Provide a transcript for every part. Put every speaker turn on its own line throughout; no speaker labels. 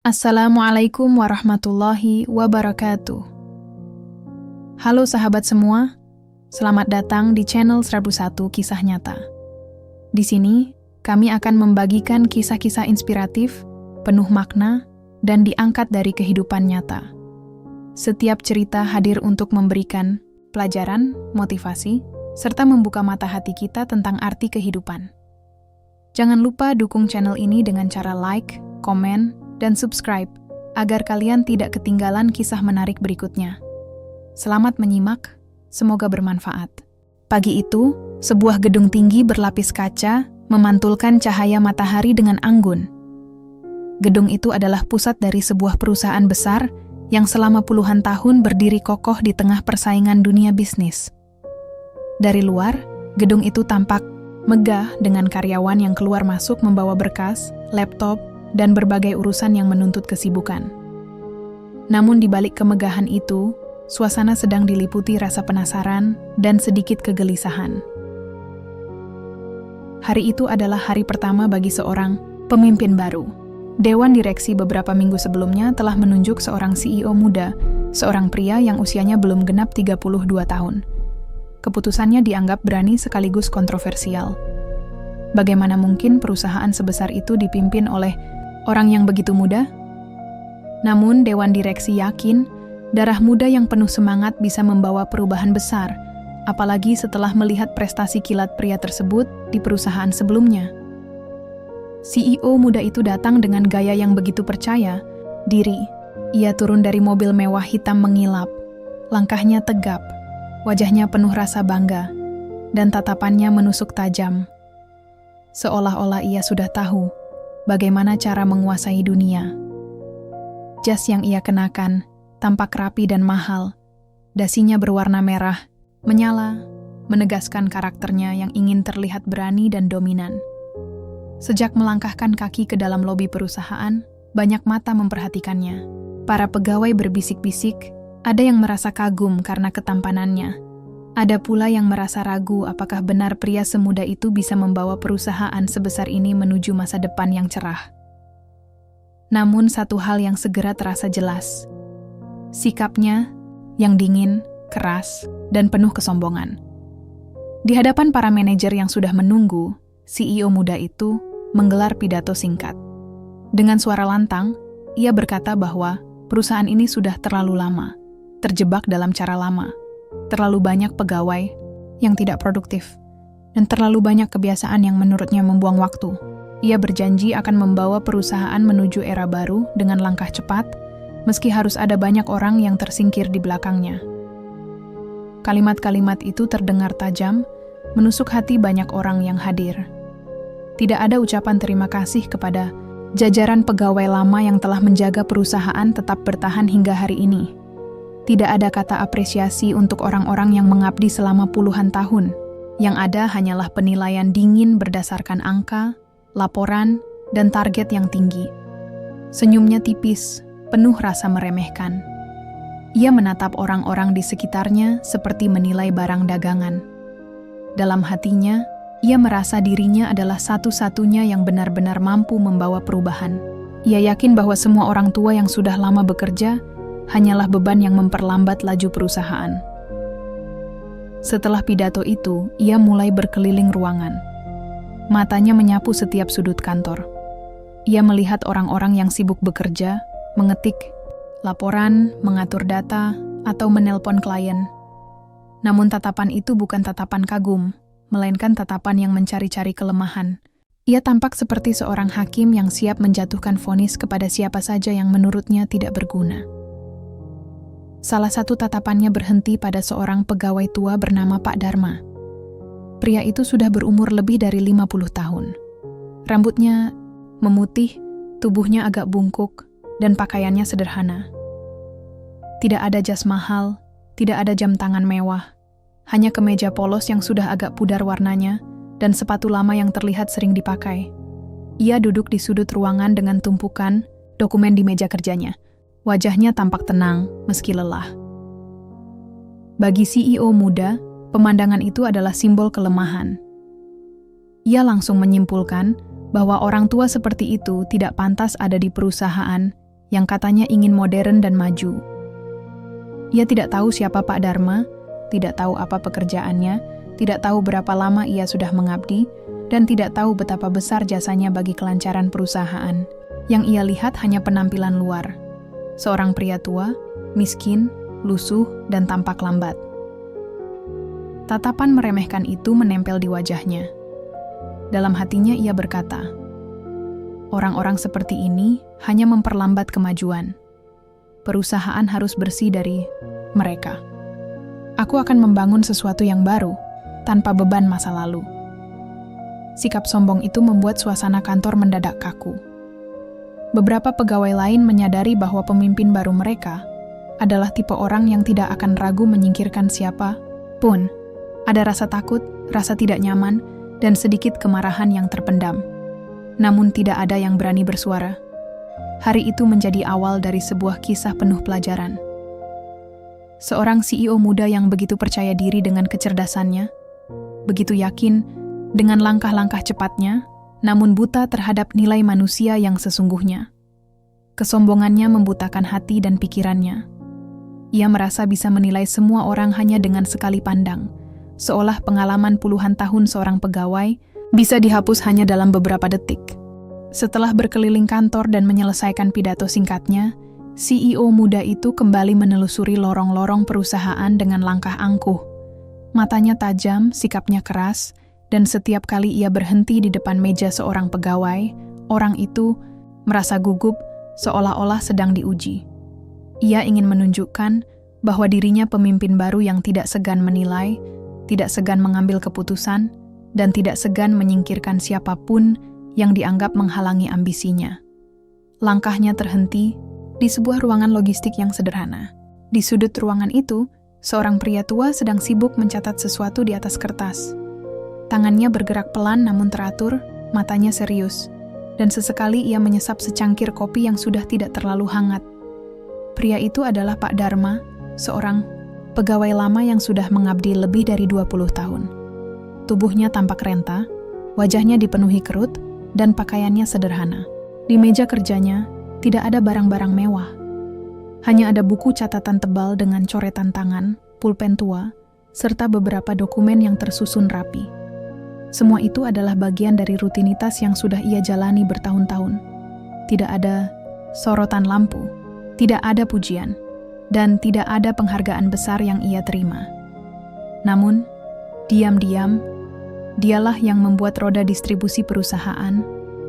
Assalamualaikum warahmatullahi wabarakatuh. Halo sahabat semua, selamat datang di channel 101 Kisah Nyata. Di sini, kami akan membagikan kisah-kisah inspiratif, penuh makna, dan diangkat dari kehidupan nyata. Setiap cerita hadir untuk memberikan pelajaran, motivasi, serta membuka mata hati kita tentang arti kehidupan. Jangan lupa dukung channel ini dengan cara like, komen, dan subscribe, agar kalian tidak ketinggalan kisah menarik berikutnya. Selamat menyimak, semoga bermanfaat. Pagi itu, sebuah gedung tinggi berlapis kaca memantulkan cahaya matahari dengan anggun. Gedung itu adalah pusat dari sebuah perusahaan besar yang selama puluhan tahun berdiri kokoh di tengah persaingan dunia bisnis. Dari luar, gedung itu tampak megah dengan karyawan yang keluar masuk membawa berkas, laptop, dan berbagai urusan yang menuntut kesibukan. Namun di balik kemegahan itu, suasana sedang diliputi rasa penasaran dan sedikit kegelisahan. Hari itu adalah hari pertama bagi seorang pemimpin baru. Dewan direksi beberapa minggu sebelumnya telah menunjuk seorang CEO muda, seorang pria yang usianya belum genap 32 tahun. Keputusannya dianggap berani sekaligus kontroversial. Bagaimana mungkin perusahaan sebesar itu dipimpin oleh orang yang begitu muda? Namun Dewan Direksi yakin darah muda yang penuh semangat bisa membawa perubahan besar, apalagi setelah melihat prestasi kilat pria tersebut di perusahaan sebelumnya. CEO muda itu datang dengan gaya yang begitu percaya diri. Ia turun dari mobil mewah hitam mengilap, langkahnya tegap, wajahnya penuh rasa bangga, dan tatapannya menusuk tajam. Seolah-olah ia sudah tahu bagaimana cara menguasai dunia. Jas yang ia kenakan tampak rapi dan mahal. Dasinya berwarna merah, menyala, menegaskan karakternya yang ingin terlihat berani dan dominan. Sejak melangkahkan kaki ke dalam lobi perusahaan, banyak mata memperhatikannya. Para pegawai berbisik-bisik, ada yang merasa kagum karena ketampanannya. Ada pula yang merasa ragu apakah benar pria semuda itu bisa membawa perusahaan sebesar ini menuju masa depan yang cerah. Namun satu hal yang segera terasa jelas. Sikapnya yang dingin, keras, dan penuh kesombongan. Di hadapan para manajer yang sudah menunggu, CEO muda itu menggelar pidato singkat. Dengan suara lantang, ia berkata bahwa perusahaan ini sudah terlalu lama, terjebak dalam cara lama. Terlalu banyak pegawai yang tidak produktif, dan terlalu banyak kebiasaan yang menurutnya membuang waktu. Ia berjanji akan membawa perusahaan menuju era baru dengan langkah cepat, meski harus ada banyak orang yang tersingkir di belakangnya. Kalimat-kalimat itu terdengar tajam, menusuk hati banyak orang yang hadir. Tidak ada ucapan terima kasih kepada jajaran pegawai lama yang telah menjaga perusahaan tetap bertahan hingga hari ini. Tidak ada kata apresiasi untuk orang-orang yang mengabdi selama puluhan tahun. Yang ada hanyalah penilaian dingin berdasarkan angka, laporan, dan target yang tinggi. Senyumnya tipis, penuh rasa meremehkan. Ia menatap orang-orang di sekitarnya seperti menilai barang dagangan. Dalam hatinya, ia merasa dirinya adalah satu-satunya yang benar-benar mampu membawa perubahan. Ia yakin bahwa semua orang tua yang sudah lama bekerja hanyalah beban yang memperlambat laju perusahaan. Setelah pidato itu, ia mulai berkeliling ruangan. Matanya menyapu setiap sudut kantor. Ia melihat orang-orang yang sibuk bekerja, mengetik laporan, mengatur data, atau menelpon klien. Namun tatapan itu bukan tatapan kagum, melainkan tatapan yang mencari-cari kelemahan. Ia tampak seperti seorang hakim yang siap menjatuhkan vonis kepada siapa saja yang menurutnya tidak berguna. Salah satu tatapannya berhenti pada seorang pegawai tua bernama Pak Dharma. Pria itu sudah berumur lebih dari 50 tahun. Rambutnya memutih, tubuhnya agak bungkuk, dan pakaiannya sederhana. Tidak ada jas mahal, tidak ada jam tangan mewah, hanya kemeja polos yang sudah agak pudar warnanya, dan sepatu lama yang terlihat sering dipakai. Ia duduk di sudut ruangan dengan tumpukan dokumen di meja kerjanya. Wajahnya tampak tenang, meski lelah. Bagi CEO muda, pemandangan itu adalah simbol kelemahan. Ia langsung menyimpulkan bahwa orang tua seperti itu tidak pantas ada di perusahaan yang katanya ingin modern dan maju. Ia tidak tahu siapa Pak Dharma, tidak tahu apa pekerjaannya, tidak tahu berapa lama ia sudah mengabdi, dan tidak tahu betapa besar jasanya bagi kelancaran perusahaan. Yang ia lihat hanya penampilan luar. Seorang pria tua, miskin, lusuh, dan tampak lambat. Tatapan meremehkan itu menempel di wajahnya. Dalam hatinya ia berkata, orang-orang seperti ini hanya memperlambat kemajuan. Perusahaan harus bersih dari mereka. Aku akan membangun sesuatu yang baru, tanpa beban masa lalu. Sikap sombong itu membuat suasana kantor mendadak kaku. Beberapa pegawai lain menyadari bahwa pemimpin baru mereka adalah tipe orang yang tidak akan ragu menyingkirkan siapa pun. Ada rasa takut, rasa tidak nyaman, dan sedikit kemarahan yang terpendam. Namun tidak ada yang berani bersuara. Hari itu menjadi awal dari sebuah kisah penuh pelajaran. Seorang CEO muda yang begitu percaya diri dengan kecerdasannya, begitu yakin dengan langkah-langkah cepatnya, namun buta terhadap nilai manusia yang sesungguhnya. Kesombongannya membutakan hati dan pikirannya. Ia merasa bisa menilai semua orang hanya dengan sekali pandang, seolah pengalaman puluhan tahun seorang pegawai bisa dihapus hanya dalam beberapa detik. Setelah berkeliling kantor dan menyelesaikan pidato singkatnya, CEO muda itu kembali menelusuri lorong-lorong perusahaan dengan langkah angkuh. Matanya tajam, sikapnya keras, dan setiap kali ia berhenti di depan meja seorang pegawai, orang itu merasa gugup seolah-olah sedang diuji. Ia ingin menunjukkan bahwa dirinya pemimpin baru yang tidak segan menilai, tidak segan mengambil keputusan, dan tidak segan menyingkirkan siapapun yang dianggap menghalangi ambisinya. Langkahnya terhenti di sebuah ruangan logistik yang sederhana. Di sudut ruangan itu, seorang pria tua sedang sibuk mencatat sesuatu di atas kertas. Tangannya bergerak pelan namun teratur, matanya serius, dan sesekali ia menyesap secangkir kopi yang sudah tidak terlalu hangat. Pria itu adalah Pak Dharma, seorang pegawai lama yang sudah mengabdi lebih dari 20 tahun. Tubuhnya tampak renta, wajahnya dipenuhi kerut, dan pakaiannya sederhana. Di meja kerjanya, tidak ada barang-barang mewah. Hanya ada buku catatan tebal dengan coretan tangan, pulpen tua, serta beberapa dokumen yang tersusun rapi. Semua itu adalah bagian dari rutinitas yang sudah ia jalani bertahun-tahun. Tidak ada sorotan lampu, tidak ada pujian, dan tidak ada penghargaan besar yang ia terima. Namun, diam-diam, dialah yang membuat roda distribusi perusahaan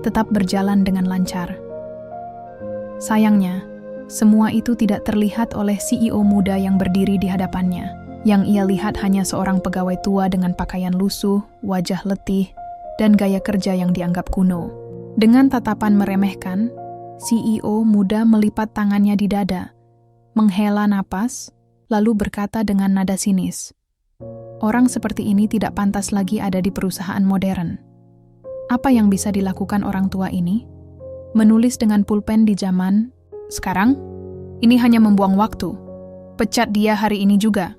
tetap berjalan dengan lancar. Sayangnya, semua itu tidak terlihat oleh CEO muda yang berdiri di hadapannya. Yang ia lihat hanya seorang pegawai tua dengan pakaian lusuh, wajah letih, dan gaya kerja yang dianggap kuno. Dengan tatapan meremehkan, CEO muda melipat tangannya di dada, menghela napas, lalu berkata dengan nada sinis, "Orang seperti ini tidak pantas lagi ada di perusahaan modern." Apa yang bisa dilakukan orang tua ini? Menulis dengan pulpen di zaman sekarang? Ini hanya membuang waktu. Pecat dia hari ini juga.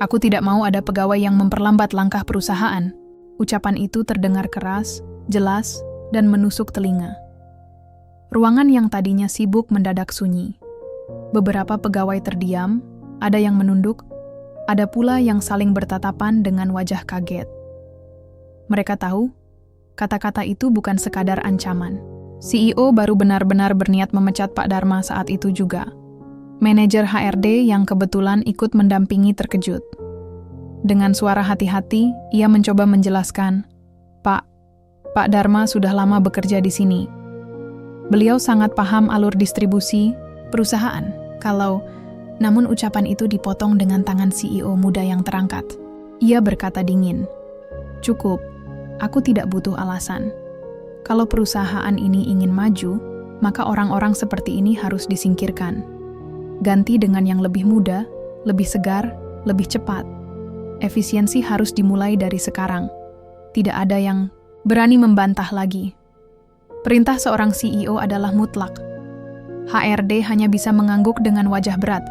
Aku tidak mau ada pegawai yang memperlambat langkah perusahaan. Ucapan itu terdengar keras, jelas, dan menusuk telinga. Ruangan yang tadinya sibuk mendadak sunyi. Beberapa pegawai terdiam, ada yang menunduk, ada pula yang saling bertatapan dengan wajah kaget. Mereka tahu, kata-kata itu bukan sekadar ancaman. CEO baru benar-benar berniat memecat Pak Dharma saat itu juga. Manajer HRD yang kebetulan ikut mendampingi terkejut. Dengan suara hati-hati, ia mencoba menjelaskan, Pak Dharma sudah lama bekerja di sini. Beliau sangat paham alur distribusi perusahaan. Namun ucapan itu dipotong dengan tangan CEO muda yang terangkat. Ia berkata dingin, "Cukup, aku tidak butuh alasan. Kalau perusahaan ini ingin maju, maka orang-orang seperti ini harus disingkirkan. Ganti dengan yang lebih muda, lebih segar, lebih cepat. Efisiensi harus dimulai dari sekarang. Tidak ada yang berani membantah lagi." Perintah seorang CEO adalah mutlak. HRD hanya bisa mengangguk dengan wajah berat.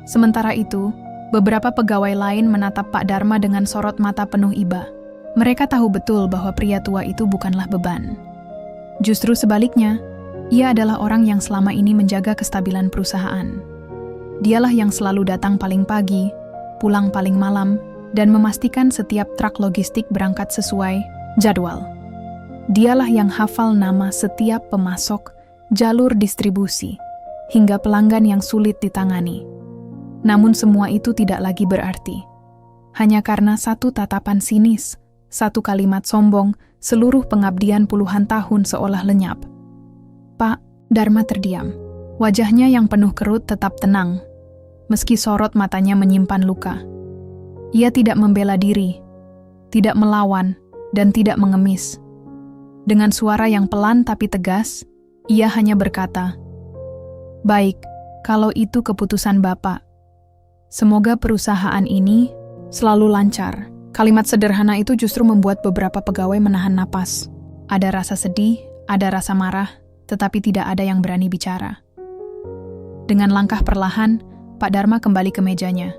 Sementara itu, beberapa pegawai lain menatap Pak Dharma dengan sorot mata penuh iba. Mereka tahu betul bahwa pria tua itu bukanlah beban. Justru sebaliknya, Ia adalah orang yang selama ini menjaga kestabilan perusahaan. Dialah yang selalu datang paling pagi, pulang paling malam, dan memastikan setiap truk logistik berangkat sesuai jadwal. Dialah yang hafal nama setiap pemasok, jalur distribusi, hingga pelanggan yang sulit ditangani. Namun semua itu tidak lagi berarti. Hanya karena satu tatapan sinis, satu kalimat sombong, seluruh pengabdian puluhan tahun seolah lenyap. Pak Dharma terdiam. Wajahnya yang penuh kerut tetap tenang, meski sorot matanya menyimpan luka. Ia tidak membela diri, tidak melawan, dan tidak mengemis. Dengan suara yang pelan tapi tegas, ia hanya berkata, "Baik, kalau itu keputusan Bapak. Semoga perusahaan ini selalu lancar." Kalimat sederhana itu justru membuat beberapa pegawai menahan napas. Ada rasa sedih, ada rasa marah, tetapi tidak ada yang berani bicara. Dengan langkah perlahan, Pak Dharma kembali ke mejanya.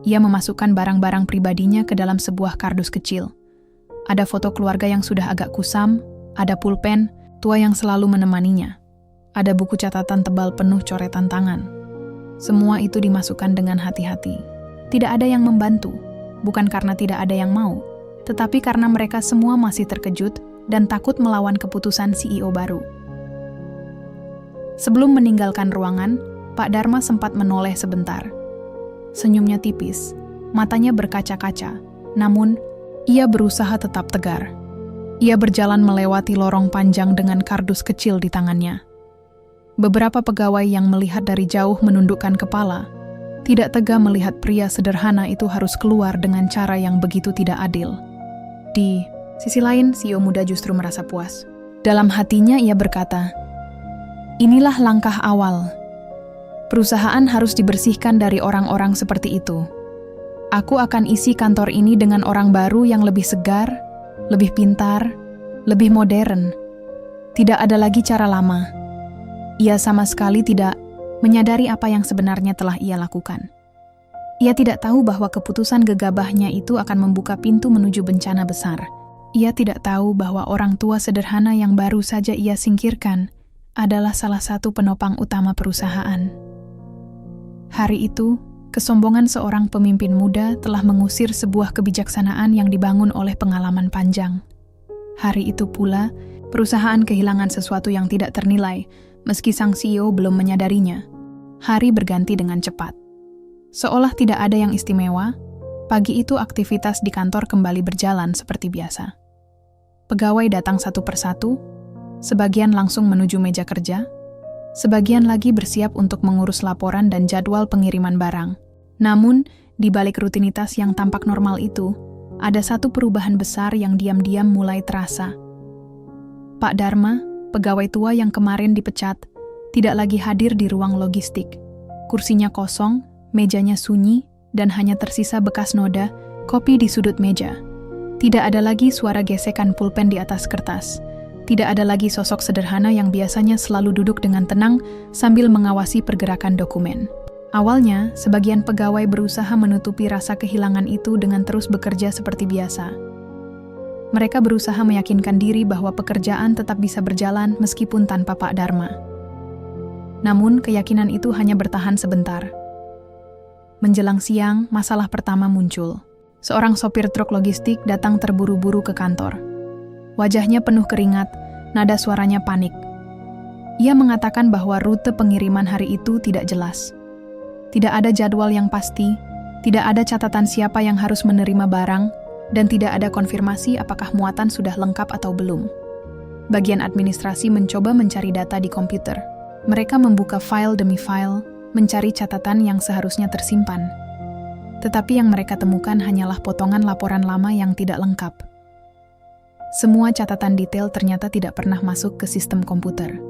Ia memasukkan barang-barang pribadinya ke dalam sebuah kardus kecil. Ada foto keluarga yang sudah agak kusam, ada pulpen tua yang selalu menemaninya. Ada buku catatan tebal penuh coretan tangan. Semua itu dimasukkan dengan hati-hati. Tidak ada yang membantu, bukan karena tidak ada yang mau, tetapi karena mereka semua masih terkejut dan takut melawan keputusan CEO baru. Sebelum meninggalkan ruangan, Pak Dharma sempat menoleh sebentar. Senyumnya tipis, matanya berkaca-kaca, namun ia berusaha tetap tegar. Ia berjalan melewati lorong panjang dengan kardus kecil di tangannya. Beberapa pegawai yang melihat dari jauh menundukkan kepala, tidak tega melihat pria sederhana itu harus keluar dengan cara yang begitu tidak adil. Di sisi lain, CEO muda justru merasa puas. Dalam hatinya ia berkata, "Inilah langkah awal. Perusahaan harus dibersihkan dari orang-orang seperti itu. Aku akan isi kantor ini dengan orang baru yang lebih segar, lebih pintar, lebih modern. Tidak ada lagi cara lama." Ia sama sekali tidak menyadari apa yang sebenarnya telah ia lakukan. Ia tidak tahu bahwa keputusan gegabahnya itu akan membuka pintu menuju bencana besar. Ia tidak tahu bahwa orang tua sederhana yang baru saja ia singkirkan adalah salah satu penopang utama perusahaan. Hari itu, kesombongan seorang pemimpin muda telah mengusir sebuah kebijaksanaan yang dibangun oleh pengalaman panjang. Hari itu pula, perusahaan kehilangan sesuatu yang tidak ternilai, meski sang CEO belum menyadarinya. Hari berganti dengan cepat. Seolah tidak ada yang istimewa, pagi itu aktivitas di kantor kembali berjalan seperti biasa. Pegawai datang satu persatu, sebagian langsung menuju meja kerja, sebagian lagi bersiap untuk mengurus laporan dan jadwal pengiriman barang. Namun, di balik rutinitas yang tampak normal itu, ada satu perubahan besar yang diam-diam mulai terasa. Pak Dharma, pegawai tua yang kemarin dipecat, tidak lagi hadir di ruang logistik. Kursinya kosong, mejanya sunyi, dan hanya tersisa bekas noda kopi di sudut meja. Tidak ada lagi suara gesekan pulpen di atas kertas. Tidak ada lagi sosok sederhana yang biasanya selalu duduk dengan tenang sambil mengawasi pergerakan dokumen. Awalnya, sebagian pegawai berusaha menutupi rasa kehilangan itu dengan terus bekerja seperti biasa. Mereka berusaha meyakinkan diri bahwa pekerjaan tetap bisa berjalan meskipun tanpa Pak Dharma. Namun, keyakinan itu hanya bertahan sebentar. Menjelang siang, masalah pertama muncul. Seorang sopir truk logistik datang terburu-buru ke kantor. Wajahnya penuh keringat, nada suaranya panik. Ia mengatakan bahwa rute pengiriman hari itu tidak jelas. Tidak ada jadwal yang pasti, tidak ada catatan siapa yang harus menerima barang, dan tidak ada konfirmasi apakah muatan sudah lengkap atau belum. Bagian administrasi mencoba mencari data di komputer. Mereka membuka file demi file, mencari catatan yang seharusnya tersimpan. Tetapi yang mereka temukan hanyalah potongan laporan lama yang tidak lengkap. Semua catatan detail ternyata tidak pernah masuk ke sistem komputer.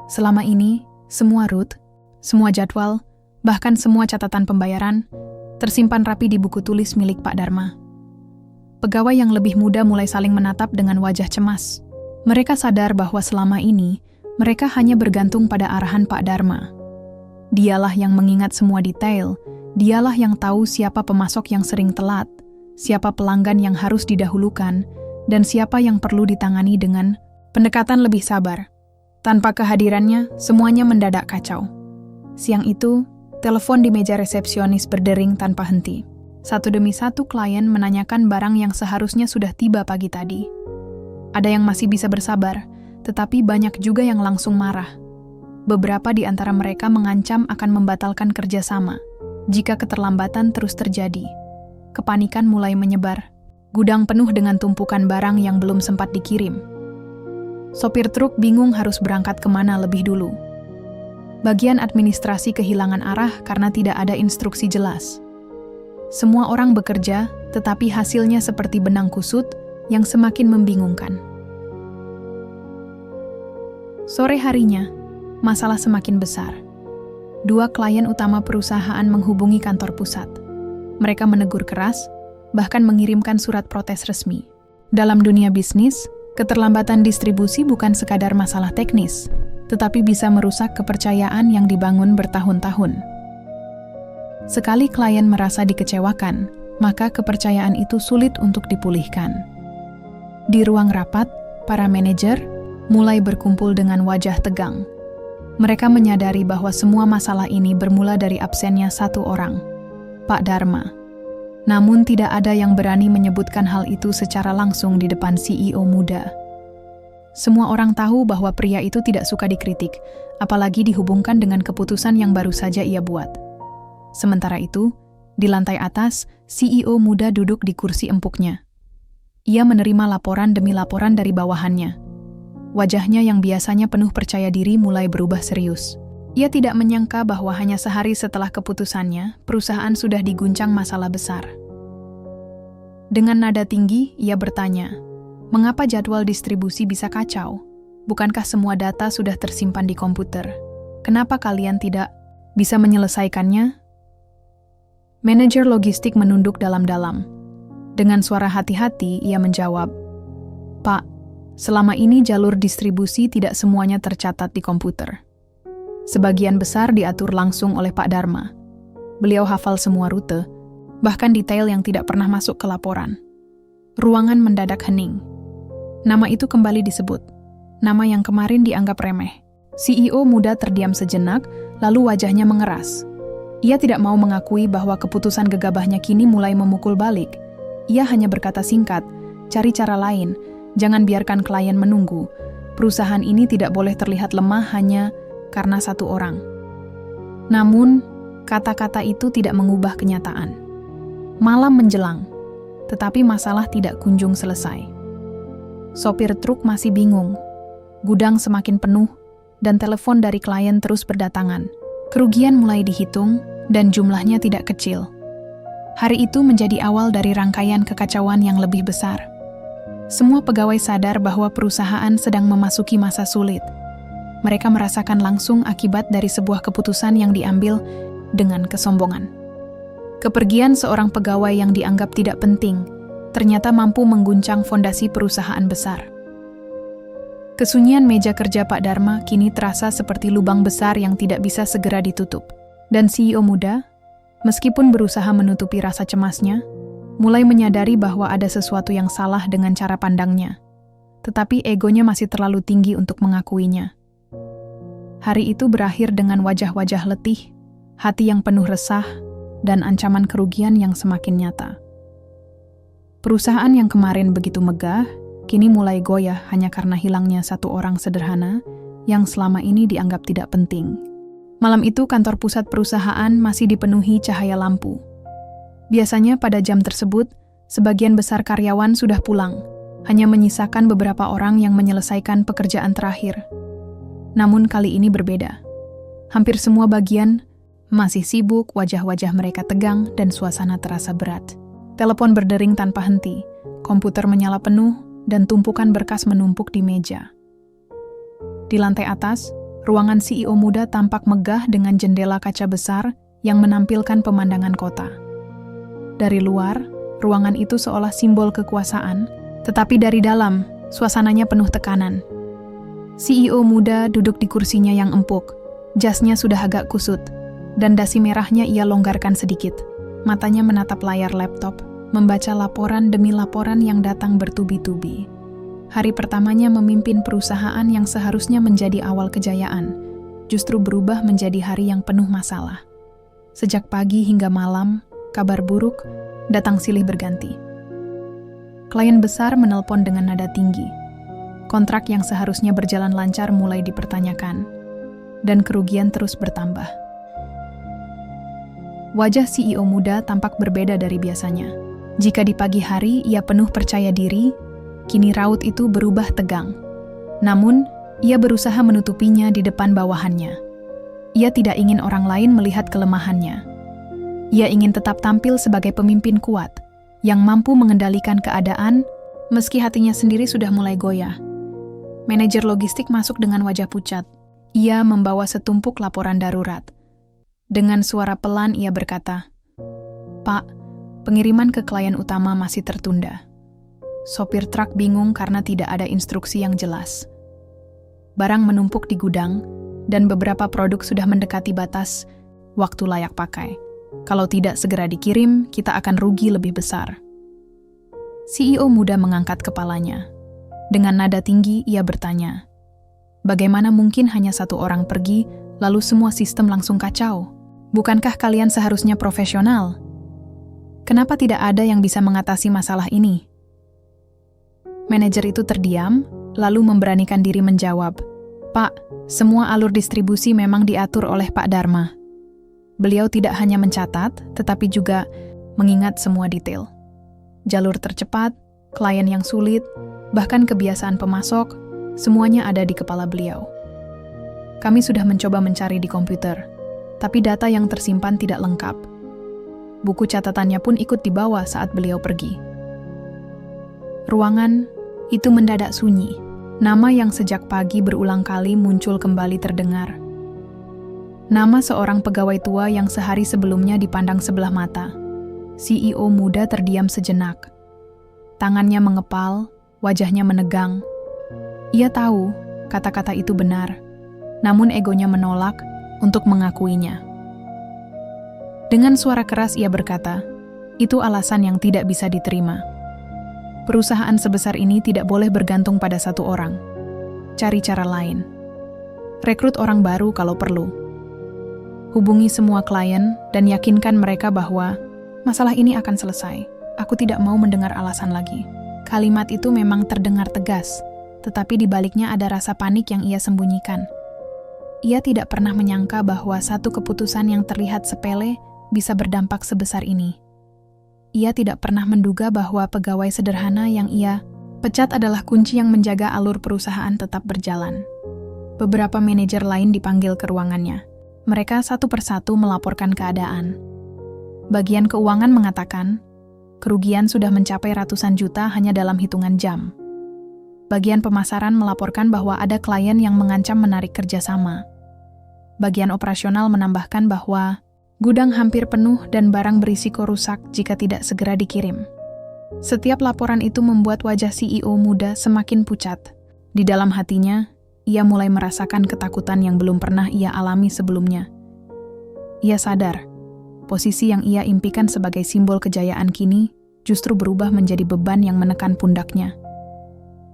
Selama ini, semua rute, semua jadwal, bahkan semua catatan pembayaran, tersimpan rapi di buku tulis milik Pak Dharma. Pegawai yang lebih muda mulai saling menatap dengan wajah cemas. Mereka sadar bahwa selama ini, mereka hanya bergantung pada arahan Pak Dharma. Dialah yang mengingat semua detail, dialah yang tahu siapa pemasok yang sering telat, siapa pelanggan yang harus didahulukan, dan siapa yang perlu ditangani dengan pendekatan lebih sabar. Tanpa kehadirannya, semuanya mendadak kacau. Siang itu, telepon di meja resepsionis berdering tanpa henti. Satu demi satu klien menanyakan barang yang seharusnya sudah tiba pagi tadi. Ada yang masih bisa bersabar, tetapi banyak juga yang langsung marah. Beberapa di antara mereka mengancam akan membatalkan kerjasama jika keterlambatan terus terjadi. Kepanikan mulai menyebar. Gudang penuh dengan tumpukan barang yang belum sempat dikirim. Sopir truk bingung harus berangkat kemana lebih dulu. Bagian administrasi kehilangan arah karena tidak ada instruksi jelas. Semua orang bekerja, tetapi hasilnya seperti benang kusut yang semakin membingungkan. Sore harinya, masalah semakin besar. 2 klien utama perusahaan menghubungi kantor pusat. Mereka menegur keras, bahkan mengirimkan surat protes resmi. Dalam dunia bisnis, keterlambatan distribusi bukan sekadar masalah teknis, tetapi bisa merusak kepercayaan yang dibangun bertahun-tahun. Sekali klien merasa dikecewakan, maka kepercayaan itu sulit untuk dipulihkan. Di ruang rapat, para manajer mulai berkumpul dengan wajah tegang. Mereka menyadari bahwa semua masalah ini bermula dari absennya satu orang, Pak Dharma. Namun tidak ada yang berani menyebutkan hal itu secara langsung di depan CEO muda. Semua orang tahu bahwa pria itu tidak suka dikritik, apalagi dihubungkan dengan keputusan yang baru saja ia buat. Sementara itu, di lantai atas, CEO muda duduk di kursi empuknya. Ia menerima laporan demi laporan dari bawahannya. Wajahnya yang biasanya penuh percaya diri mulai berubah serius. Ia tidak menyangka bahwa hanya sehari setelah keputusannya, perusahaan sudah diguncang masalah besar. Dengan nada tinggi, ia bertanya, "Mengapa jadwal distribusi bisa kacau? Bukankah semua data sudah tersimpan di komputer? Kenapa kalian tidak bisa menyelesaikannya?" Manajer logistik menunduk dalam-dalam. Dengan suara hati-hati, ia menjawab, "Pak, selama ini jalur distribusi tidak semuanya tercatat di komputer. Sebagian besar diatur langsung oleh Pak Dharma. Beliau hafal semua rute, bahkan detail yang tidak pernah masuk ke laporan." Ruangan mendadak hening. Nama itu kembali disebut. Nama yang kemarin dianggap remeh. CEO muda terdiam sejenak, lalu wajahnya mengeras. Ia tidak mau mengakui bahwa keputusan gegabahnya kini mulai memukul balik. Ia hanya berkata singkat, "Cari cara lain, jangan biarkan klien menunggu. Perusahaan ini tidak boleh terlihat lemah hanya karena satu orang." Namun, kata-kata itu tidak mengubah kenyataan. Malam menjelang, tetapi masalah tidak kunjung selesai. Sopir truk masih bingung. Gudang semakin penuh, dan telepon dari klien terus berdatangan. Kerugian mulai dihitung, dan jumlahnya tidak kecil. Hari itu menjadi awal dari rangkaian kekacauan yang lebih besar. Semua pegawai sadar bahwa perusahaan sedang memasuki masa sulit. Mereka merasakan langsung akibat dari sebuah keputusan yang diambil dengan kesombongan. Kepergian seorang pegawai yang dianggap tidak penting ternyata mampu mengguncang fondasi perusahaan besar. Kesunyian meja kerja Pak Dharma kini terasa seperti lubang besar yang tidak bisa segera ditutup. Dan CEO muda, meskipun berusaha menutupi rasa cemasnya, mulai menyadari bahwa ada sesuatu yang salah dengan cara pandangnya. Tetapi egonya masih terlalu tinggi untuk mengakuinya. Hari itu berakhir dengan wajah-wajah letih, hati yang penuh resah, dan ancaman kerugian yang semakin nyata. Perusahaan yang kemarin begitu megah, kini mulai goyah hanya karena hilangnya satu orang sederhana yang selama ini dianggap tidak penting. Malam itu kantor pusat perusahaan masih dipenuhi cahaya lampu. Biasanya pada jam tersebut, sebagian besar karyawan sudah pulang, hanya menyisakan beberapa orang yang menyelesaikan pekerjaan terakhir. Namun kali ini berbeda. Hampir semua bagian masih sibuk, wajah-wajah mereka tegang dan suasana terasa berat. Telepon berdering tanpa henti, komputer menyala penuh, dan tumpukan berkas menumpuk di meja. Di lantai atas, ruangan CEO muda tampak megah dengan jendela kaca besar yang menampilkan pemandangan kota. Dari luar, ruangan itu seolah simbol kekuasaan, tetapi dari dalam, suasananya penuh tekanan. CEO muda duduk di kursinya yang empuk, jasnya sudah agak kusut, dan dasi merahnya ia longgarkan sedikit. Matanya menatap layar laptop, membaca laporan demi laporan yang datang bertubi-tubi. Hari pertamanya memimpin perusahaan yang seharusnya menjadi awal kejayaan, justru berubah menjadi hari yang penuh masalah. Sejak pagi hingga malam, kabar buruk datang silih berganti. Klien besar menelpon dengan nada tinggi. Kontrak yang seharusnya berjalan lancar mulai dipertanyakan, dan kerugian terus bertambah. Wajah CEO muda tampak berbeda dari biasanya. Jika di pagi hari ia penuh percaya diri, kini raut itu berubah tegang. Namun, ia berusaha menutupinya di depan bawahannya. Ia tidak ingin orang lain melihat kelemahannya. Ia ingin tetap tampil sebagai pemimpin kuat, yang mampu mengendalikan keadaan, meski hatinya sendiri sudah mulai goyah. Manajer logistik masuk dengan wajah pucat. Ia membawa setumpuk laporan darurat. Dengan suara pelan ia berkata, "Pak, pengiriman ke klien utama masih tertunda." Sopir truk bingung karena tidak ada instruksi yang jelas. Barang menumpuk di gudang, dan beberapa produk sudah mendekati batas waktu layak pakai. Kalau tidak segera dikirim, kita akan rugi lebih besar. CEO muda mengangkat kepalanya. Dengan nada tinggi, ia bertanya, "Bagaimana mungkin hanya satu orang pergi, lalu semua sistem langsung kacau? Bukankah kalian seharusnya profesional? Kenapa tidak ada yang bisa mengatasi masalah ini?" Manajer itu terdiam, lalu memberanikan diri menjawab, "Pak, semua alur distribusi memang diatur oleh Pak Dharma." Beliau tidak hanya mencatat, tetapi juga mengingat semua detail. Jalur tercepat, klien yang sulit, bahkan kebiasaan pemasok, semuanya ada di kepala beliau. Kami sudah mencoba mencari di komputer, tapi data yang tersimpan tidak lengkap. Buku catatannya pun ikut dibawa saat beliau pergi. Ruangan itu mendadak sunyi. Nama yang sejak pagi berulang kali muncul kembali terdengar. Nama seorang pegawai tua yang sehari sebelumnya dipandang sebelah mata. CEO muda terdiam sejenak. Tangannya mengepal, wajahnya menegang. Ia tahu kata-kata itu benar, namun egonya menolak untuk mengakuinya. Dengan suara keras ia berkata, "Itu alasan yang tidak bisa diterima. Perusahaan sebesar ini tidak boleh bergantung pada satu orang. Cari cara lain. Rekrut orang baru kalau perlu. Hubungi semua klien dan yakinkan mereka bahwa masalah ini akan selesai. Aku tidak mau mendengar alasan lagi." Kalimat itu memang terdengar tegas, tetapi di baliknya ada rasa panik yang ia sembunyikan. Ia tidak pernah menyangka bahwa satu keputusan yang terlihat sepele bisa berdampak sebesar ini. Ia tidak pernah menduga bahwa pegawai sederhana yang ia pecat adalah kunci yang menjaga alur perusahaan tetap berjalan. Beberapa manajer lain dipanggil ke ruangannya. Mereka satu persatu melaporkan keadaan. Bagian keuangan mengatakan, kerugian sudah mencapai ratusan juta hanya dalam hitungan jam. Bagian pemasaran melaporkan bahwa ada klien yang mengancam menarik kerjasama. Bagian operasional menambahkan bahwa gudang hampir penuh dan barang berisiko rusak jika tidak segera dikirim. Setiap laporan itu membuat wajah CEO muda semakin pucat. Di dalam hatinya, ia mulai merasakan ketakutan yang belum pernah ia alami sebelumnya. Ia sadar, posisi yang ia impikan sebagai simbol kejayaan kini justru berubah menjadi beban yang menekan pundaknya.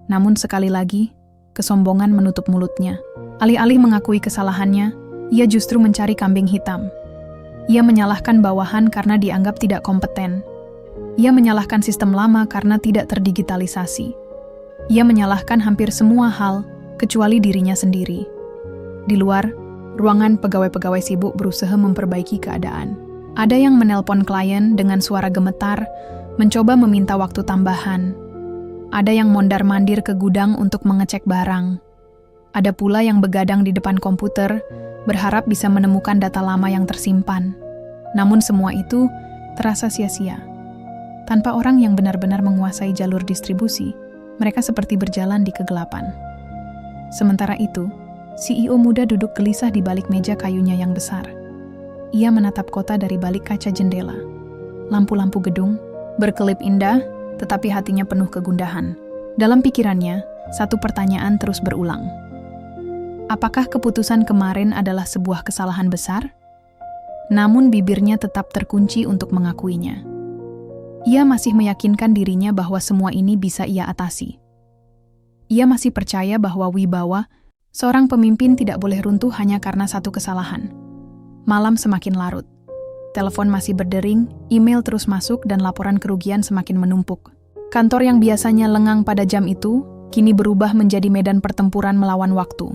Namun sekali lagi, kesombongan menutup mulutnya. Alih-alih mengakui kesalahannya, ia justru mencari kambing hitam. Ia menyalahkan bawahan karena dianggap tidak kompeten. Ia menyalahkan sistem lama karena tidak terdigitalisasi. Ia menyalahkan hampir semua hal, kecuali dirinya sendiri. Di luar, ruangan pegawai-pegawai sibuk berusaha memperbaiki keadaan. Ada yang menelpon klien dengan suara gemetar, mencoba meminta waktu tambahan. Ada yang mondar-mandir ke gudang untuk mengecek barang. Ada pula yang begadang di depan komputer, berharap bisa menemukan data lama yang tersimpan. Namun semua itu terasa sia-sia. Tanpa orang yang benar-benar menguasai jalur distribusi, mereka seperti berjalan di kegelapan. Sementara itu, CEO muda duduk gelisah di balik meja kayunya yang besar. Ia menatap kota dari balik kaca jendela. Lampu-lampu gedung berkelip indah, tetapi hatinya penuh kegundahan. Dalam pikirannya, satu pertanyaan terus berulang. Apakah keputusan kemarin adalah sebuah kesalahan besar? Namun bibirnya tetap terkunci untuk mengakuinya. Ia masih meyakinkan dirinya bahwa semua ini bisa ia atasi. Ia masih percaya bahwa wibawa, seorang pemimpin tidak boleh runtuh hanya karena satu kesalahan. Malam semakin larut. Telepon masih berdering, email terus masuk dan laporan kerugian semakin menumpuk. Kantor yang biasanya lengang pada jam itu, kini berubah menjadi medan pertempuran melawan waktu.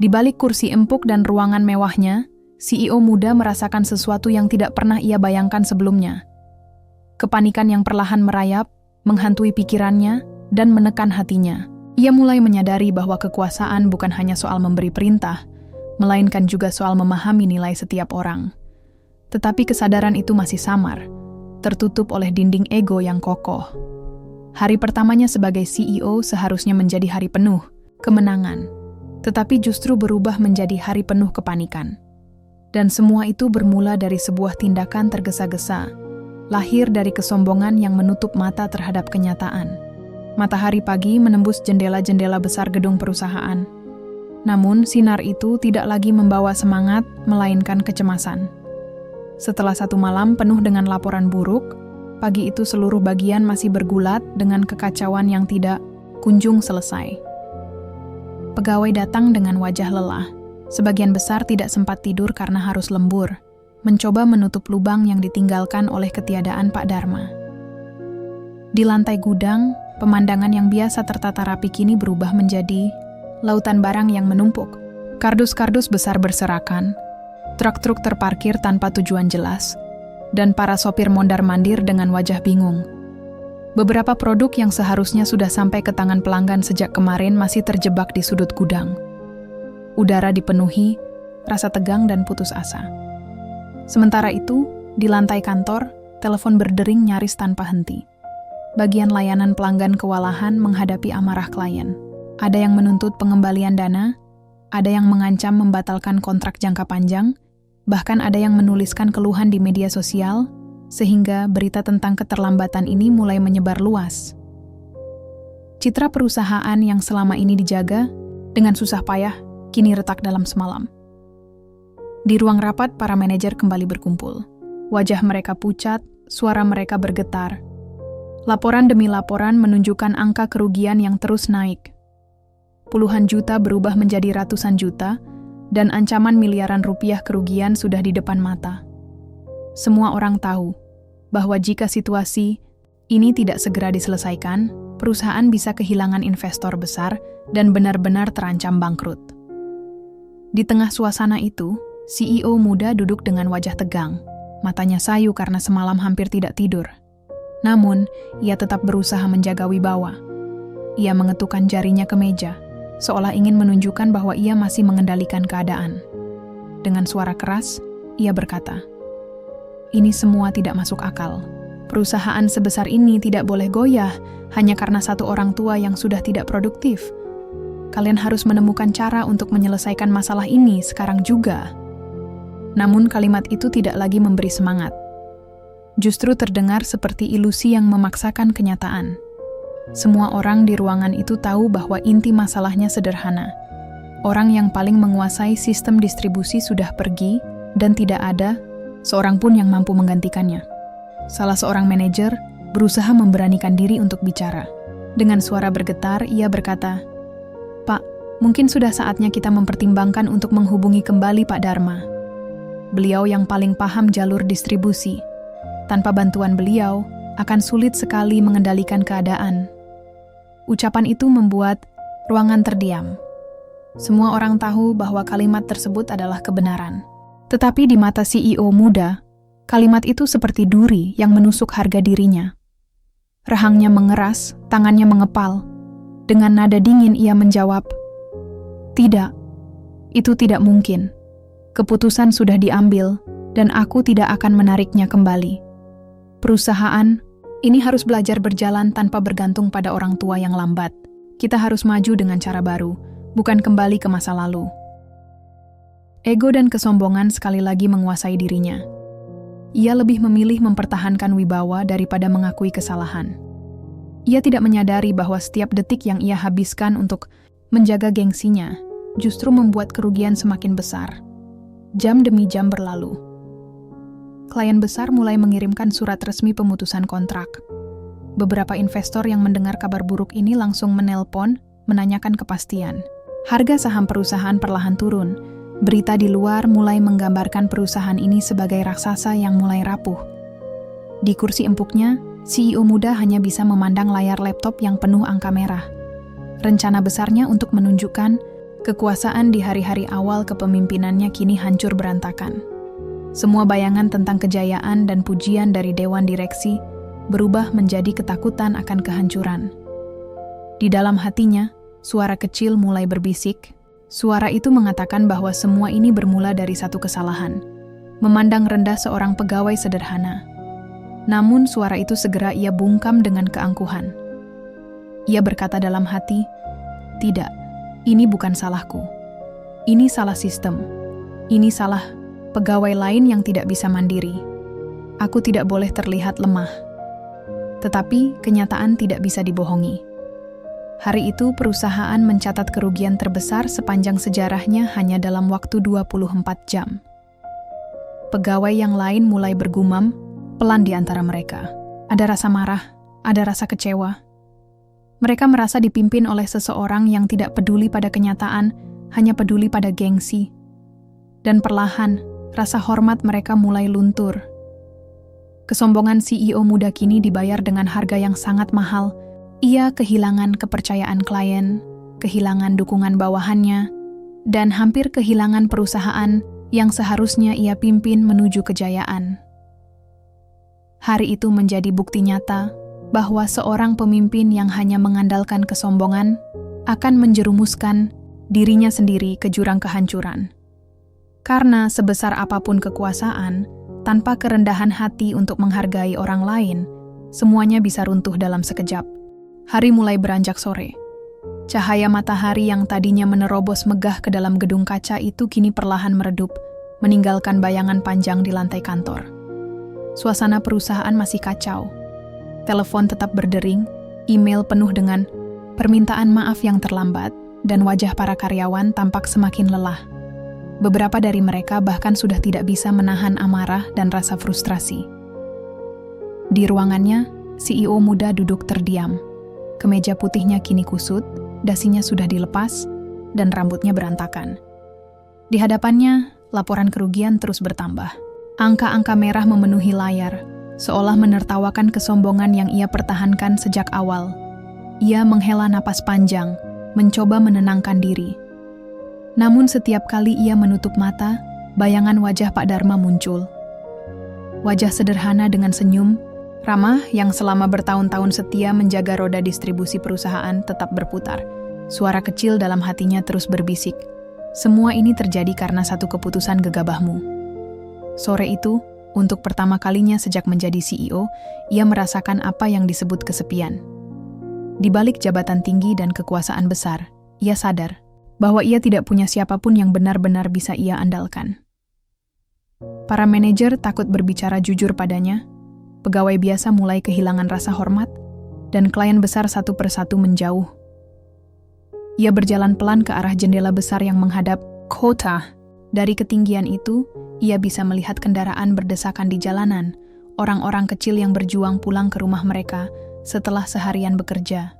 Di balik kursi empuk dan ruangan mewahnya, CEO muda merasakan sesuatu yang tidak pernah ia bayangkan sebelumnya. Kepanikan yang perlahan merayap, menghantui pikirannya, dan menekan hatinya. Ia mulai menyadari bahwa kekuasaan bukan hanya soal memberi perintah, melainkan juga soal memahami nilai setiap orang. Tetapi kesadaran itu masih samar, tertutup oleh dinding ego yang kokoh. Hari pertamanya sebagai CEO seharusnya menjadi hari penuh kemenangan, tetapi justru berubah menjadi hari penuh kepanikan. Dan semua itu bermula dari sebuah tindakan tergesa-gesa, lahir dari kesombongan yang menutup mata terhadap kenyataan. Matahari pagi menembus jendela-jendela besar gedung perusahaan. Namun, sinar itu tidak lagi membawa semangat, melainkan kecemasan. Setelah satu malam penuh dengan laporan buruk, pagi itu seluruh bagian masih bergulat dengan kekacauan yang tidak kunjung selesai. Pegawai datang dengan wajah lelah. Sebagian besar tidak sempat tidur karena harus lembur, mencoba menutup lubang yang ditinggalkan oleh ketiadaan Pak Dharma. Di lantai gudang, pemandangan yang biasa tertata rapi kini berubah menjadi lautan barang yang menumpuk. Kardus-kardus besar berserakan, truk-truk terparkir tanpa tujuan jelas, dan para sopir mondar-mandir dengan wajah bingung. Beberapa produk yang seharusnya sudah sampai ke tangan pelanggan sejak kemarin masih terjebak di sudut gudang. Udara dipenuhi, rasa tegang dan putus asa. Sementara itu, di lantai kantor, telepon berdering nyaris tanpa henti. Bagian layanan pelanggan kewalahan menghadapi amarah klien. Ada yang menuntut pengembalian dana, ada yang mengancam membatalkan kontrak jangka panjang, bahkan ada yang menuliskan keluhan di media sosial, sehingga berita tentang keterlambatan ini mulai menyebar luas. Citra perusahaan yang selama ini dijaga, dengan susah payah, kini retak dalam semalam. Di ruang rapat, para manajer kembali berkumpul. Wajah mereka pucat, suara mereka bergetar. Laporan demi laporan menunjukkan angka kerugian yang terus naik. Puluhan juta berubah menjadi ratusan juta, dan ancaman miliaran rupiah kerugian sudah di depan mata. Semua orang tahu bahwa jika situasi ini tidak segera diselesaikan, perusahaan bisa kehilangan investor besar dan benar-benar terancam bangkrut. Di tengah suasana itu, CEO muda duduk dengan wajah tegang. Matanya sayu karena semalam hampir tidak tidur. Namun, ia tetap berusaha menjaga wibawa. Ia mengetukkan jarinya ke meja, seolah ingin menunjukkan bahwa ia masih mengendalikan keadaan. Dengan suara keras, ia berkata, "Ini semua tidak masuk akal. Perusahaan sebesar ini tidak boleh goyah hanya karena satu orang tua yang sudah tidak produktif. Kalian harus menemukan cara untuk menyelesaikan masalah ini sekarang juga." Namun kalimat itu tidak lagi memberi semangat. Justru terdengar seperti ilusi yang memaksakan kenyataan. Semua orang di ruangan itu tahu bahwa inti masalahnya sederhana. Orang yang paling menguasai sistem distribusi sudah pergi dan tidak ada seorang pun yang mampu menggantikannya. Salah seorang manajer berusaha memberanikan diri untuk bicara. Dengan suara bergetar, ia berkata, "Pak, mungkin sudah saatnya kita mempertimbangkan untuk menghubungi kembali Pak Dharma. Beliau yang paling paham jalur distribusi. Tanpa bantuan beliau, akan sulit sekali mengendalikan keadaan." Ucapan itu membuat ruangan terdiam. Semua orang tahu bahwa kalimat tersebut adalah kebenaran. Tetapi di mata CEO muda, kalimat itu seperti duri yang menusuk harga dirinya. Rahangnya mengeras, tangannya mengepal. Dengan nada dingin ia menjawab, "Tidak, itu tidak mungkin. Keputusan sudah diambil, dan aku tidak akan menariknya kembali. Perusahaan ini harus belajar berjalan tanpa bergantung pada orang tua yang lambat. Kita harus maju dengan cara baru, bukan kembali ke masa lalu." Ego dan kesombongan sekali lagi menguasai dirinya. Ia lebih memilih mempertahankan wibawa daripada mengakui kesalahan. Ia tidak menyadari bahwa setiap detik yang ia habiskan untuk menjaga gengsinya justru membuat kerugian semakin besar. Jam demi jam berlalu. Klien besar mulai mengirimkan surat resmi pemutusan kontrak. Beberapa investor yang mendengar kabar buruk ini langsung menelpon, menanyakan kepastian. Harga saham perusahaan perlahan turun. Berita di luar mulai menggambarkan perusahaan ini sebagai raksasa yang mulai rapuh. Di kursi empuknya, CEO muda hanya bisa memandang layar laptop yang penuh angka merah. Rencana besarnya untuk menunjukkan kekuasaan di hari-hari awal kepemimpinannya kini hancur berantakan. Semua bayangan tentang kejayaan dan pujian dari dewan direksi berubah menjadi ketakutan akan kehancuran. Di dalam hatinya, suara kecil mulai berbisik. Suara itu mengatakan bahwa semua ini bermula dari satu kesalahan, memandang rendah seorang pegawai sederhana. Namun suara itu segera ia bungkam dengan keangkuhan. Ia berkata dalam hati, "Tidak, ini bukan salahku. Ini salah sistem. Ini salah pegawai lain yang tidak bisa mandiri. Aku tidak boleh terlihat lemah." Tetapi kenyataan tidak bisa dibohongi. Hari itu perusahaan mencatat kerugian terbesar sepanjang sejarahnya hanya dalam waktu 24 jam. Pegawai yang lain mulai bergumam, pelan di antara mereka. Ada rasa marah, ada rasa kecewa. Mereka merasa dipimpin oleh seseorang yang tidak peduli pada kenyataan, hanya peduli pada gengsi. Dan perlahan, rasa hormat mereka mulai luntur. Kesombongan CEO muda kini dibayar dengan harga yang sangat mahal. Ia kehilangan kepercayaan klien, kehilangan dukungan bawahannya, dan hampir kehilangan perusahaan yang seharusnya ia pimpin menuju kejayaan. Hari itu menjadi bukti nyata bahwa seorang pemimpin yang hanya mengandalkan kesombongan akan menjerumuskan dirinya sendiri ke jurang kehancuran. Karena sebesar apapun kekuasaan, tanpa kerendahan hati untuk menghargai orang lain, semuanya bisa runtuh dalam sekejap. Hari mulai beranjak sore. Cahaya matahari yang tadinya menerobos megah ke dalam gedung kaca itu kini perlahan meredup, meninggalkan bayangan panjang di lantai kantor. Suasana perusahaan masih kacau. Telepon tetap berdering, email penuh dengan permintaan maaf yang terlambat, dan wajah para karyawan tampak semakin lelah. Beberapa dari mereka bahkan sudah tidak bisa menahan amarah dan rasa frustrasi. Di ruangannya, CEO muda duduk terdiam. Kemeja putihnya kini kusut, dasinya sudah dilepas, dan rambutnya berantakan. Di hadapannya, laporan kerugian terus bertambah. Angka-angka merah memenuhi layar, seolah menertawakan kesombongan yang ia pertahankan sejak awal. Ia menghela napas panjang, mencoba menenangkan diri. Namun setiap kali ia menutup mata, bayangan wajah Pak Dharma muncul. Wajah sederhana dengan senyum, ramah yang selama bertahun-tahun setia menjaga roda distribusi perusahaan tetap berputar. Suara kecil dalam hatinya terus berbisik. Semua ini terjadi karena satu keputusan gegabahmu. Sore itu, untuk pertama kalinya sejak menjadi CEO, ia merasakan apa yang disebut kesepian. Di balik jabatan tinggi dan kekuasaan besar, ia sadar bahwa ia tidak punya siapapun yang benar-benar bisa ia andalkan. Para manajer takut berbicara jujur padanya. Pegawai biasa mulai kehilangan rasa hormat, dan klien besar satu persatu menjauh. Ia berjalan pelan ke arah jendela besar yang menghadap kota. Dari ketinggian itu, ia bisa melihat kendaraan berdesakan di jalanan, orang-orang kecil yang berjuang pulang ke rumah mereka setelah seharian bekerja.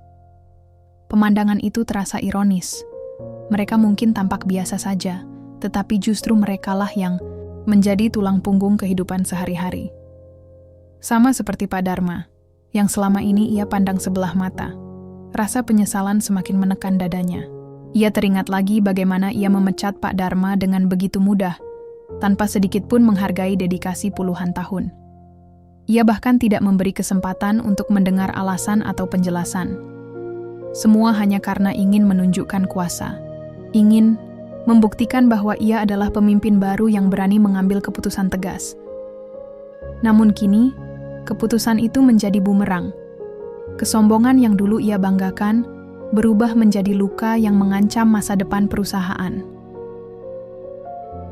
Pemandangan itu terasa ironis. Mereka mungkin tampak biasa saja, tetapi justru merekalah yang menjadi tulang punggung kehidupan sehari-hari. Sama seperti Pak Dharma, yang selama ini ia pandang sebelah mata. Rasa penyesalan semakin menekan dadanya. Ia teringat lagi bagaimana ia memecat Pak Dharma dengan begitu mudah, tanpa sedikit pun menghargai dedikasi puluhan tahun. Ia bahkan tidak memberi kesempatan untuk mendengar alasan atau penjelasan. Semua hanya karena ingin menunjukkan kuasa. Ingin membuktikan bahwa ia adalah pemimpin baru yang berani mengambil keputusan tegas. Namun kini, keputusan itu menjadi bumerang. Kesombongan yang dulu ia banggakan berubah menjadi luka yang mengancam masa depan perusahaan.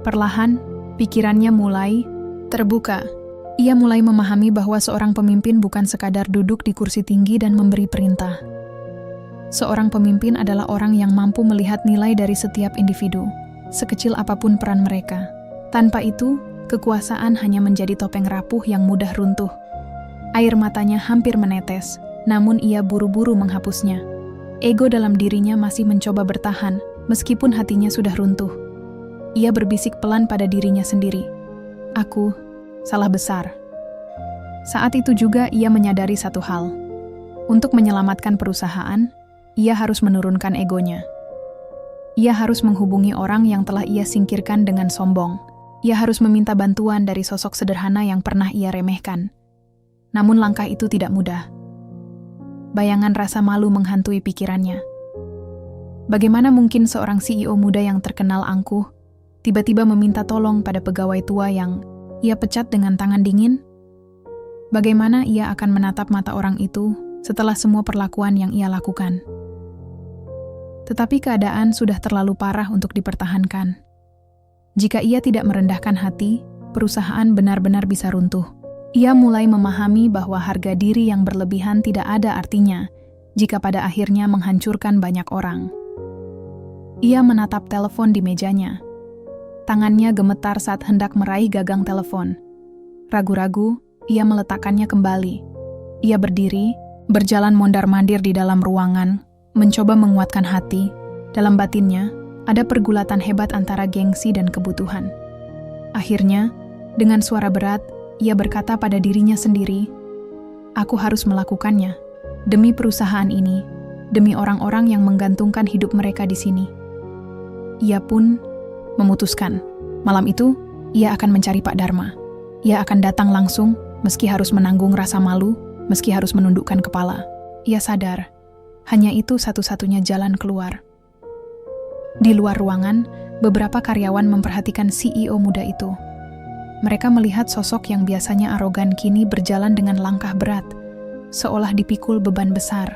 Perlahan, pikirannya mulai terbuka. Ia mulai memahami bahwa seorang pemimpin bukan sekadar duduk di kursi tinggi dan memberi perintah. Seorang pemimpin adalah orang yang mampu melihat nilai dari setiap individu, sekecil apapun peran mereka. Tanpa itu, kekuasaan hanya menjadi topeng rapuh yang mudah runtuh. Air matanya hampir menetes, namun ia buru-buru menghapusnya. Ego dalam dirinya masih mencoba bertahan, meskipun hatinya sudah runtuh. Ia berbisik pelan pada dirinya sendiri. Aku salah besar. Saat itu juga ia menyadari satu hal. Untuk menyelamatkan perusahaan, ia harus menurunkan egonya. Ia harus menghubungi orang yang telah ia singkirkan dengan sombong. Ia harus meminta bantuan dari sosok sederhana yang pernah ia remehkan. Namun langkah itu tidak mudah. Bayangan rasa malu menghantui pikirannya. Bagaimana mungkin seorang CEO muda yang terkenal angkuh tiba-tiba meminta tolong pada pegawai tua yang ia pecat dengan tangan dingin? Bagaimana ia akan menatap mata orang itu setelah semua perlakuan yang ia lakukan? Tetapi keadaan sudah terlalu parah untuk dipertahankan. Jika ia tidak merendahkan hati, perusahaan benar-benar bisa runtuh. Ia mulai memahami bahwa harga diri yang berlebihan tidak ada artinya jika pada akhirnya menghancurkan banyak orang. Ia menatap telepon di mejanya. Tangannya gemetar saat hendak meraih gagang telepon. Ragu-ragu, ia meletakkannya kembali. Ia berdiri, berjalan mondar-mandir di dalam ruangan, mencoba menguatkan hati. Dalam batinnya, ada pergulatan hebat antara gengsi dan kebutuhan. Akhirnya, dengan suara berat, ia berkata pada dirinya sendiri, "Aku harus melakukannya, demi perusahaan ini, demi orang-orang yang menggantungkan hidup mereka di sini." Ia pun memutuskan, malam itu, ia akan mencari Pak Dharma. Ia akan datang langsung, meski harus menanggung rasa malu, meski harus menundukkan kepala. Ia sadar, hanya itu satu-satunya jalan keluar. Di luar ruangan, beberapa karyawan memperhatikan CEO muda itu. Mereka melihat sosok yang biasanya arogan kini berjalan dengan langkah berat, seolah dipikul beban besar.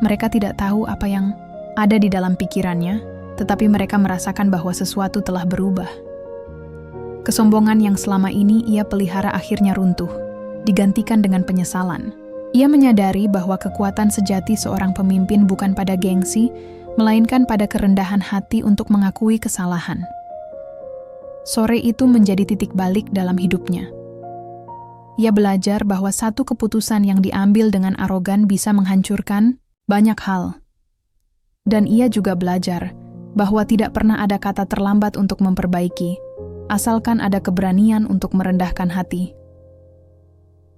Mereka tidak tahu apa yang ada di dalam pikirannya, tetapi mereka merasakan bahwa sesuatu telah berubah. Kesombongan yang selama ini ia pelihara akhirnya runtuh, digantikan dengan penyesalan. Ia menyadari bahwa kekuatan sejati seorang pemimpin bukan pada gengsi, melainkan pada kerendahan hati untuk mengakui kesalahan. Sore itu menjadi titik balik dalam hidupnya. Ia belajar bahwa satu keputusan yang diambil dengan arogan bisa menghancurkan banyak hal. Dan ia juga belajar bahwa tidak pernah ada kata terlambat untuk memperbaiki, asalkan ada keberanian untuk merendahkan hati.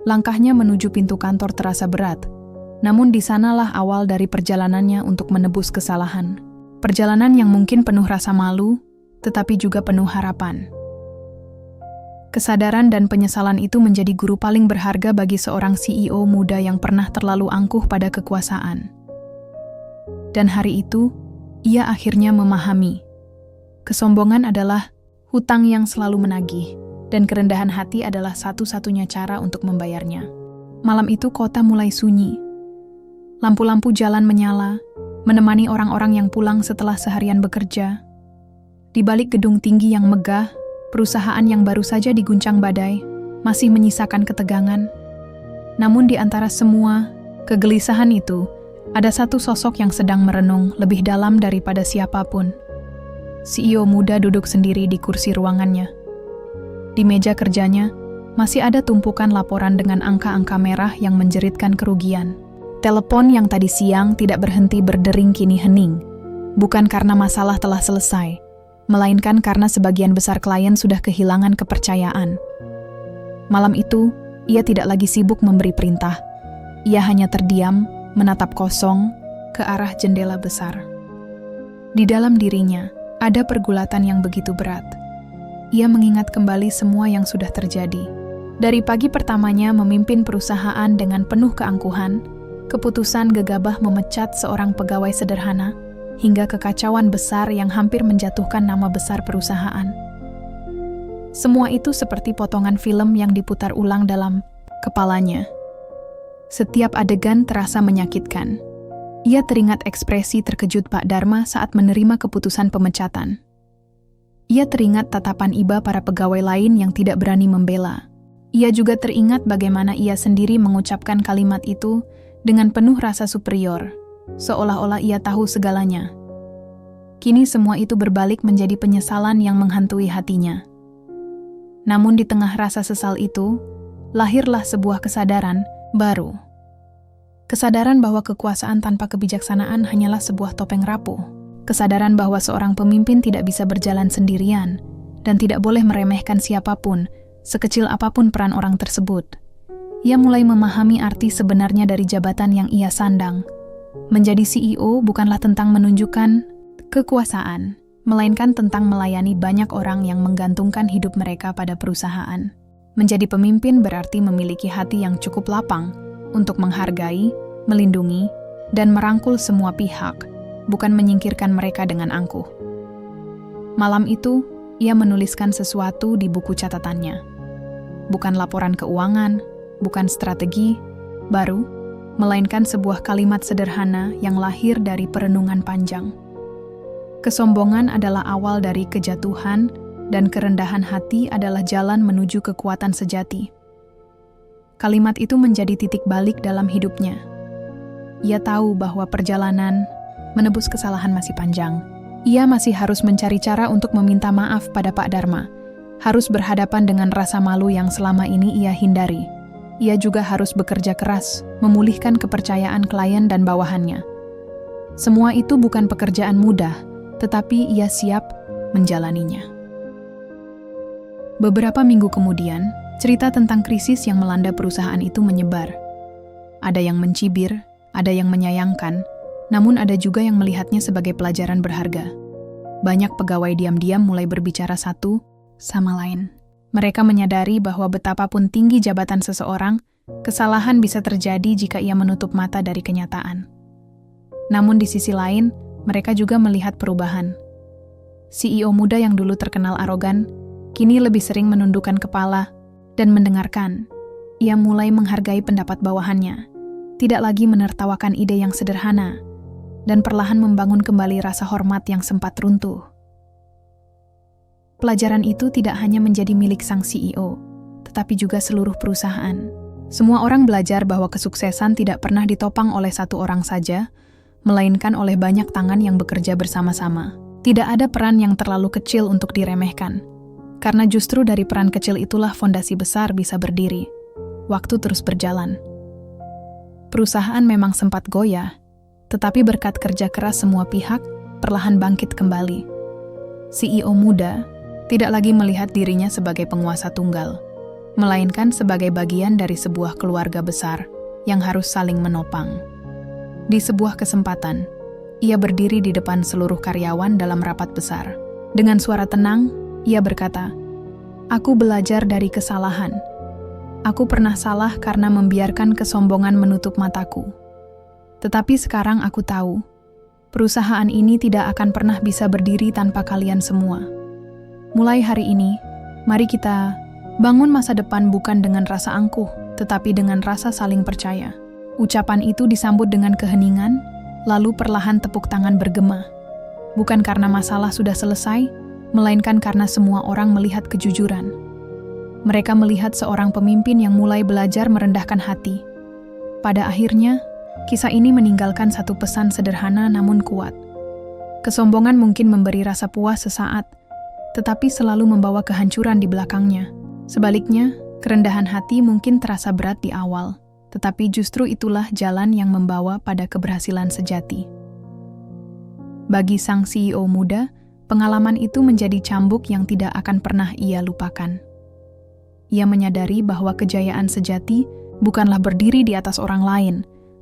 Langkahnya menuju pintu kantor terasa berat, namun di sanalah awal dari perjalanannya untuk menebus kesalahan. Perjalanan yang mungkin penuh rasa malu, tetapi juga penuh harapan. Kesadaran dan penyesalan itu menjadi guru paling berharga bagi seorang CEO muda yang pernah terlalu angkuh pada kekuasaan. Dan hari itu, ia akhirnya memahami. Kesombongan adalah hutang yang selalu menagih, dan kerendahan hati adalah satu-satunya cara untuk membayarnya. Malam itu kota mulai sunyi. Lampu-lampu jalan menyala, menemani orang-orang yang pulang setelah seharian bekerja. Di balik gedung tinggi yang megah, perusahaan yang baru saja diguncang badai masih menyisakan ketegangan. Namun di antara semua kegelisahan itu, ada satu sosok yang sedang merenung lebih dalam daripada siapapun. CEO muda duduk sendiri di kursi ruangannya. Di meja kerjanya, masih ada tumpukan laporan dengan angka-angka merah yang menjeritkan kerugian. Telepon yang tadi siang tidak berhenti berdering kini hening. Bukan karena masalah telah selesai, melainkan karena sebagian besar klien sudah kehilangan kepercayaan. Malam itu, ia tidak lagi sibuk memberi perintah. Ia hanya terdiam, menatap kosong ke arah jendela besar. Di dalam dirinya, ada pergulatan yang begitu berat. Ia mengingat kembali semua yang sudah terjadi. Dari pagi pertamanya memimpin perusahaan dengan penuh keangkuhan, keputusan gegabah memecat seorang pegawai sederhana, hingga kekacauan besar yang hampir menjatuhkan nama besar perusahaan. Semua itu seperti potongan film yang diputar ulang dalam kepalanya. Setiap adegan terasa menyakitkan. Ia teringat ekspresi terkejut Pak Dharma saat menerima keputusan pemecatan. Ia teringat tatapan iba para pegawai lain yang tidak berani membela. Ia juga teringat bagaimana ia sendiri mengucapkan kalimat itu dengan penuh rasa superior, seolah-olah ia tahu segalanya. Kini semua itu berbalik menjadi penyesalan yang menghantui hatinya. Namun di tengah rasa sesal itu, lahirlah sebuah kesadaran baru. Kesadaran bahwa kekuasaan tanpa kebijaksanaan hanyalah sebuah topeng rapuh. Kesadaran bahwa seorang pemimpin tidak bisa berjalan sendirian dan tidak boleh meremehkan siapapun, sekecil apapun peran orang tersebut. Ia mulai memahami arti sebenarnya dari jabatan yang ia sandang. Menjadi CEO bukanlah tentang menunjukkan kekuasaan, melainkan tentang melayani banyak orang yang menggantungkan hidup mereka pada perusahaan. Menjadi pemimpin berarti memiliki hati yang cukup lapang untuk menghargai, melindungi, dan merangkul semua pihak, bukan menyingkirkan mereka dengan angkuh. Malam itu, ia menuliskan sesuatu di buku catatannya. Bukan laporan keuangan, bukan strategi baru, melainkan sebuah kalimat sederhana yang lahir dari perenungan panjang. Kesombongan adalah awal dari kejatuhan, dan kerendahan hati adalah jalan menuju kekuatan sejati. Kalimat itu menjadi titik balik dalam hidupnya. Ia tahu bahwa perjalanan menebus kesalahan masih panjang. Ia masih harus mencari cara untuk meminta maaf pada Pak Dharma, harus berhadapan dengan rasa malu yang selama ini ia hindari. Ia juga harus bekerja keras, memulihkan kepercayaan klien dan bawahannya. Semua itu bukan pekerjaan mudah, tetapi ia siap menjalaninya. Beberapa minggu kemudian, cerita tentang krisis yang melanda perusahaan itu menyebar. Ada yang mencibir, ada yang menyayangkan, namun ada juga yang melihatnya sebagai pelajaran berharga. Banyak pegawai diam-diam mulai berbicara satu sama lain. Mereka menyadari bahwa betapapun tinggi jabatan seseorang, kesalahan bisa terjadi jika ia menutup mata dari kenyataan. Namun di sisi lain, mereka juga melihat perubahan. CEO muda yang dulu terkenal arogan, kini lebih sering menundukkan kepala dan mendengarkan. Ia mulai menghargai pendapat bawahannya, tidak lagi menertawakan ide yang sederhana, dan perlahan membangun kembali rasa hormat yang sempat runtuh. Pelajaran itu tidak hanya menjadi milik sang CEO, tetapi juga seluruh perusahaan. Semua orang belajar bahwa kesuksesan tidak pernah ditopang oleh satu orang saja, melainkan oleh banyak tangan yang bekerja bersama-sama. Tidak ada peran yang terlalu kecil untuk diremehkan, karena justru dari peran kecil itulah fondasi besar bisa berdiri. Waktu terus berjalan. Perusahaan memang sempat goyah, tetapi berkat kerja keras semua pihak, perlahan bangkit kembali. CEO muda tidak lagi melihat dirinya sebagai penguasa tunggal, melainkan sebagai bagian dari sebuah keluarga besar yang harus saling menopang. Di sebuah kesempatan, ia berdiri di depan seluruh karyawan dalam rapat besar. Dengan suara tenang, ia berkata, "Aku belajar dari kesalahan. Aku pernah salah karena membiarkan kesombongan menutup mataku. Tetapi sekarang aku tahu, perusahaan ini tidak akan pernah bisa berdiri tanpa kalian semua. Mulai hari ini, mari kita bangun masa depan bukan dengan rasa angkuh, tetapi dengan rasa saling percaya." Ucapan itu disambut dengan keheningan, lalu perlahan tepuk tangan bergema. Bukan karena masalah sudah selesai, melainkan karena semua orang melihat kejujuran. Mereka melihat seorang pemimpin yang mulai belajar merendahkan hati. Pada akhirnya, kisah ini meninggalkan satu pesan sederhana namun kuat. Kesombongan mungkin memberi rasa puas sesaat, tetapi selalu membawa kehancuran di belakangnya. Sebaliknya, kerendahan hati mungkin terasa berat di awal, tetapi justru itulah jalan yang membawa pada keberhasilan sejati. Bagi sang CEO muda, pengalaman itu menjadi cambuk yang tidak akan pernah ia lupakan. Ia menyadari bahwa kejayaan sejati bukanlah berdiri di atas orang lain,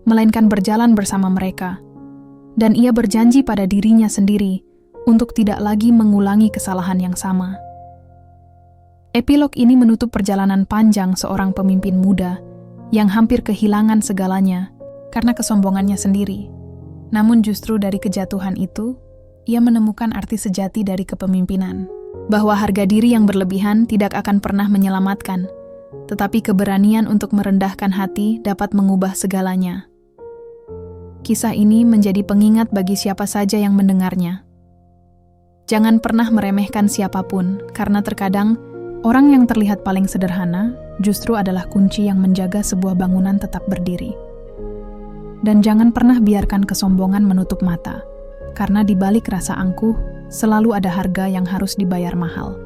melainkan berjalan bersama mereka. Dan ia berjanji pada dirinya sendiri untuk tidak lagi mengulangi kesalahan yang sama. Epilog ini menutup perjalanan panjang seorang pemimpin muda yang hampir kehilangan segalanya karena kesombongannya sendiri. Namun justru dari kejatuhan itu, ia menemukan arti sejati dari kepemimpinan. Bahwa harga diri yang berlebihan tidak akan pernah menyelamatkan, tetapi keberanian untuk merendahkan hati dapat mengubah segalanya. Kisah ini menjadi pengingat bagi siapa saja yang mendengarnya. Jangan pernah meremehkan siapapun, karena terkadang orang yang terlihat paling sederhana justru adalah kunci yang menjaga sebuah bangunan tetap berdiri. Dan jangan pernah biarkan kesombongan menutup mata, karena di balik rasa angkuh selalu ada harga yang harus dibayar mahal.